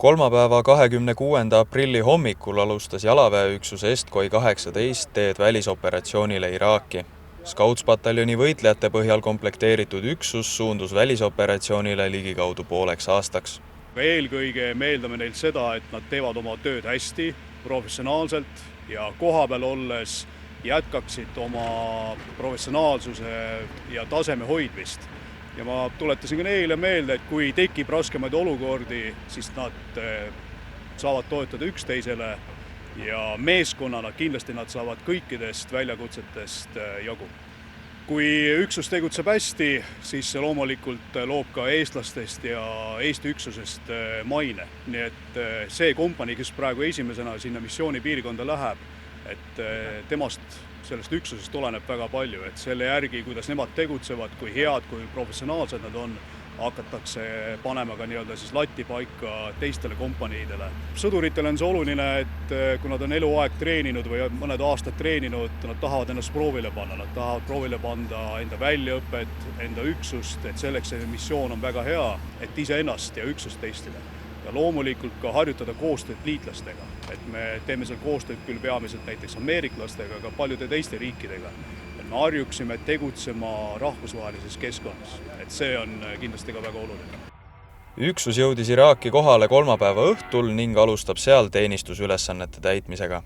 Kolmapäeva 26. aprilli hommikul alustas jalaväeüksus Estkoi 18 teed välisoperatsioonile Iraaki. Skautspataljoni võitlejate põhjal komplekteeritud üksus suundus välisoperatsioonile ligikaudu pooleks aastaks. Eelkõige meeldame neilt seda, et nad teevad oma tööd hästi, professionaalselt ja kohapeal olles jätkaksid oma professionaalsuse ja taseme hoidmist. Ja ma tuletasin ka neile meelde, et kui tekib raskemaid olukordi, siis nad saavad toetada üksteisele ja meeskonnana kindlasti nad saavad kõikidest väljakutsetest jagu. Kui üksus tegutseb hästi, siis see loomulikult loob ka eestlastest ja Eesti üksusest maine. Nii et see kompanii, kes praegu esimesena sinna missioonipiirkonda läheb, et temast sellest üksusest oleneb väga palju, et selle järgi, kuidas nemad tegutsevad, kui head, kui professionaalsed nad on, hakatakse panema ka siis lati paika teistele kompaniidele. Sõduritele on see oluline, et kui nad on eluaeg treeninud või mõned aastad treeninud, nad tahavad ennast proovile panna, nad tahavad proovile panna enda väljaõpet, enda üksust, et selleks see missioon on väga hea, et iseennast ja üksust testida. Ja loomulikult ka harjutada koostööd liitlastega, et me teeme seal koostööd küll peamiselt näiteks ameeriklastega, aga paljude teiste riikidega. Et me harjuksime tegutsema rahvusvahelises keskkonnas, et see on kindlasti ka väga oluline. Üksus jõudis Iraaki kohale kolmapäeva õhtul ning alustab seal teenistusülesannete täitmisega.